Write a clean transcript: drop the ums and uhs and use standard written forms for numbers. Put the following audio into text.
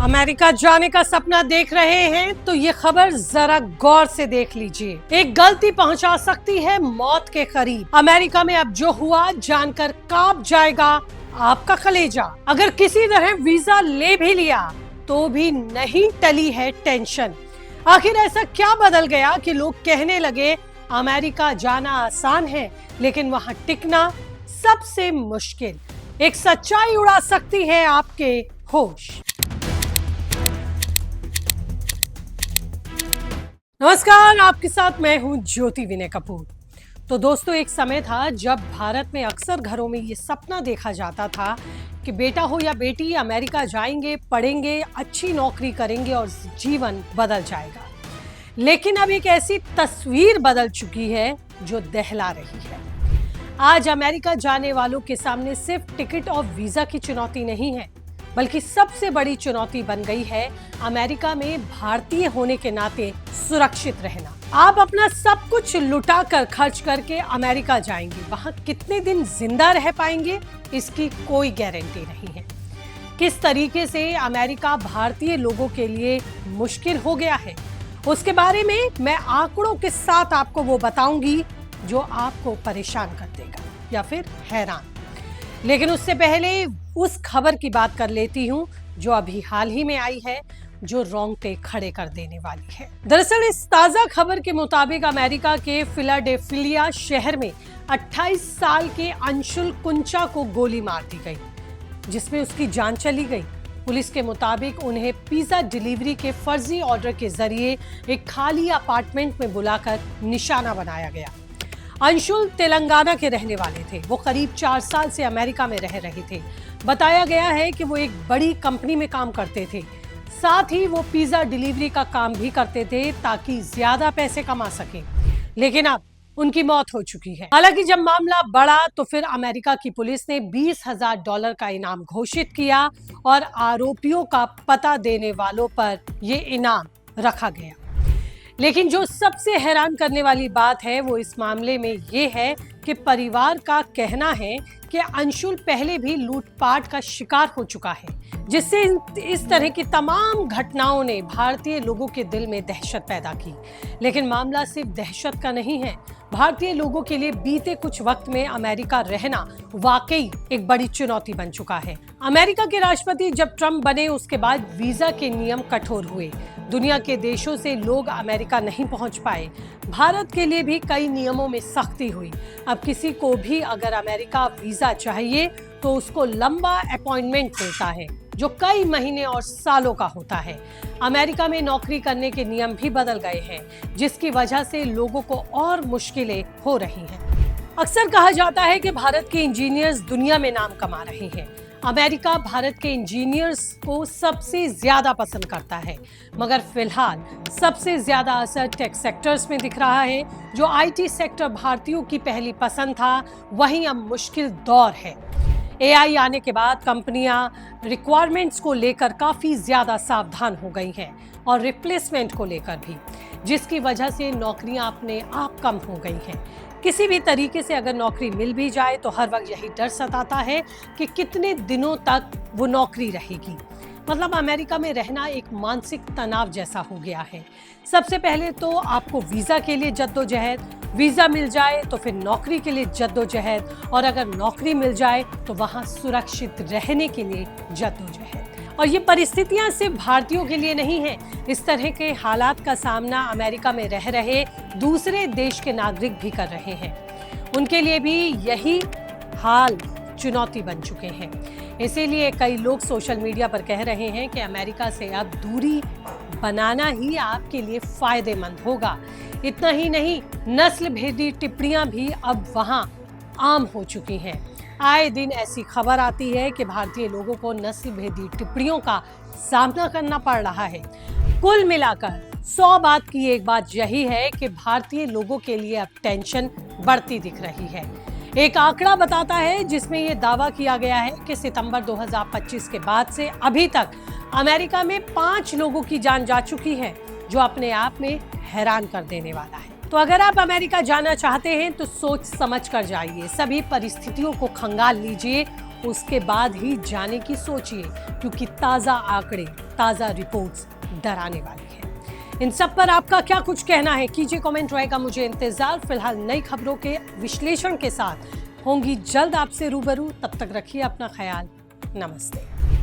America जाने का सपना देख रहे हैं तो ये खबर जरा गौर से देख लीजिए। एक गलती पहुंचा सकती है मौत के करीब। अमेरिका में अब जो हुआ जानकर कांप जाएगा आपका कलेजा। अगर किसी तरह वीजा ले भी लिया तो भी नहीं टली है टेंशन। आखिर ऐसा क्या बदल गया कि लोग कहने लगे अमेरिका जाना आसान है लेकिन वहां टिकना सबसे मुश्किल। एक सच्चाई उड़ा सकती है आपके होश। नमस्कार, आपके साथ मैं हूं ज्योति विनय कपूर। तो दोस्तों, एक समय था जब भारत में अक्सर घरों में ये सपना देखा जाता था कि बेटा हो या बेटी अमेरिका जाएंगे, पढ़ेंगे, अच्छी नौकरी करेंगे और जीवन बदल जाएगा। लेकिन अब एक ऐसी तस्वीर बदल चुकी है जो दहला रही है। आज अमेरिका जाने वालों के सामने सिर्फ टिकट और वीजा की चुनौती नहीं है, बल्कि सबसे बड़ी चुनौती बन गई है अमेरिका में भारतीय होने के नाते सुरक्षित रहना। आप अपना सब कुछ लुटा कर खर्च करके अमेरिका जाएंगे, वहां कितने दिन जिंदा रह पाएंगे इसकी कोई गारंटी नहीं है। किस तरीके से अमेरिका भारतीय लोगों के लिए मुश्किल हो गया है, उसके बारे में मैं आंकड़ों के साथ आपको वो बताऊंगी जो आपको परेशान कर देगा या फिर हैरान। लेकिन उससे पहले उस खबर की बात कर लेती हूं जो अभी हाल ही में आई है, जो रोंगटे खड़े कर देने वाली है। दरअसल इस ताजा खबर के मुताबिक अमेरिका के फिलाडेल्फिया शहर में 28 साल के अंशुल कुंचा को गोली मार दी गई, जिसमें उसकी जान चली गई। पुलिस के मुताबिक उन्हें पिज्जा डिलीवरी के फर्जी ऑर्डर के जरिए एक खाली अपार्टमेंट में बुलाकर निशाना बनाया गया। अंशुल तेलंगाना के रहने वाले थे। वो करीब 4 साल से अमेरिका में रह रहे थे। बताया गया है कि वो एक बड़ी कंपनी में काम करते थे, साथ ही वो पिज्जा डिलीवरी का काम भी करते थे ताकि ज्यादा पैसे कमा सकें। लेकिन अब उनकी मौत हो चुकी है। हालांकि जब मामला बढ़ा तो फिर अमेरिका की पुलिस ने $20,000 का इनाम घोषित किया और आरोपियों का पता देने वालों पर ये इनाम रखा गया। लेकिन जो सबसे हैरान करने वाली बात है वो इस मामले में ये है कि परिवार का कहना है कि अंशुल पहले भी लूटपाट का शिकार हो चुका है, जिससे इस तरह की तमाम घटनाओं ने भारतीय लोगों के दिल में दहशत पैदा की। लेकिन मामला सिर्फ दहशत का नहीं है। भारतीय लोगों के लिए बीते कुछ वक्त में अमेरिका रहना वाकई एक बड़ी चुनौती बन चुका है। अमेरिका के राष्ट्रपति जब ट्रंप बने उसके बाद वीजा के नियम कठोर हुए। दुनिया के देशों से लोग अमेरिका नहीं पहुंच पाए। भारत के लिए भी कई नियमों में सख्ती हुई। अब किसी को भी अगर अमेरिका वीजा चाहिए तो उसको लंबा अपॉइंटमेंट मिलता है जो कई महीने और सालों का होता है। अमेरिका में नौकरी करने के नियम भी बदल गए हैं, जिसकी वजह से लोगों को और मुश्किलें हो रही हैं। अक्सर कहा जाता है कि भारत के इंजीनियर्स दुनिया में नाम कमा रहे हैं। अमेरिका भारत के इंजीनियर्स को सबसे ज्यादा पसंद करता है, मगर फिलहाल सबसे ज्यादा असर टेक सेक्टर्स में दिख रहा है। जो आईटी सेक्टर भारतीयों की पहली पसंद था, वहीं अब मुश्किल दौर है। एआई आने के बाद कंपनियां रिक्वायरमेंट्स को लेकर काफी ज्यादा सावधान हो गई हैं और रिप्लेसमेंट को लेकर भी, जिसकी वजह से नौकरियां अपने आप कम हो गई हैं। किसी भी तरीके से अगर नौकरी मिल भी जाए तो हर वक्त यही डर सताता है कि कितने दिनों तक वो नौकरी रहेगी। मतलब अमेरिका में रहना एक मानसिक तनाव जैसा हो गया है। सबसे पहले तो आपको वीजा के लिए जद्दोजहद, वीजा मिल जाए तो फिर नौकरी के लिए जद्दोजहद, और अगर नौकरी मिल जाए तो वहां सुरक्षित रहने के लिए जद्दोजहद। और ये परिस्थितियां सिर्फ भारतीयों के लिए नहीं है। इस तरह के हालात का सामना अमेरिका में रह रहे दूसरे देश के नागरिक भी कर रहे हैं। उनके लिए भी यही हाल चुनौती बन चुके हैं। इसीलिए कई लोग सोशल मीडिया पर कह रहे हैं कि अमेरिका से अब दूरी बनाना ही आपके लिए फायदेमंद होगा। इतना ही नहीं, नस्ल भेदी टिप्पणियां भी अब वहां आम हो चुकी हैं। आए दिन ऐसी खबर आती है कि भारतीय लोगों को नस्ल भेदी टिप्पणियों का सामना करना पड़ रहा है। कुल मिलाकर 100 बात की एक बात यही है कि भारतीय लोगों के लिए अब टेंशन बढ़ती दिख रही है। एक आंकड़ा बताता है जिसमें यह दावा किया गया है कि सितंबर 2025 के बाद से अभी तक अमेरिका में 5 लोगों की जान जा चुकी है, जो अपने आप में हैरान कर देने वाला है। तो अगर आप अमेरिका जाना चाहते हैं तो सोच समझ कर जाइए, सभी परिस्थितियों को खंगाल लीजिए उसके बाद ही जाने की सोचिए, क्योंकि ताज़ा आंकड़े, ताज़ा रिपोर्ट्स डराने वाली है। इन सब पर आपका क्या कुछ कहना है, कीजिए कमेंट, रहेगा मुझे इंतजार। फिलहाल नई खबरों के विश्लेषण के साथ होंगी जल्द आपसे रूबरू। तब तक रखिए अपना ख्याल। नमस्ते।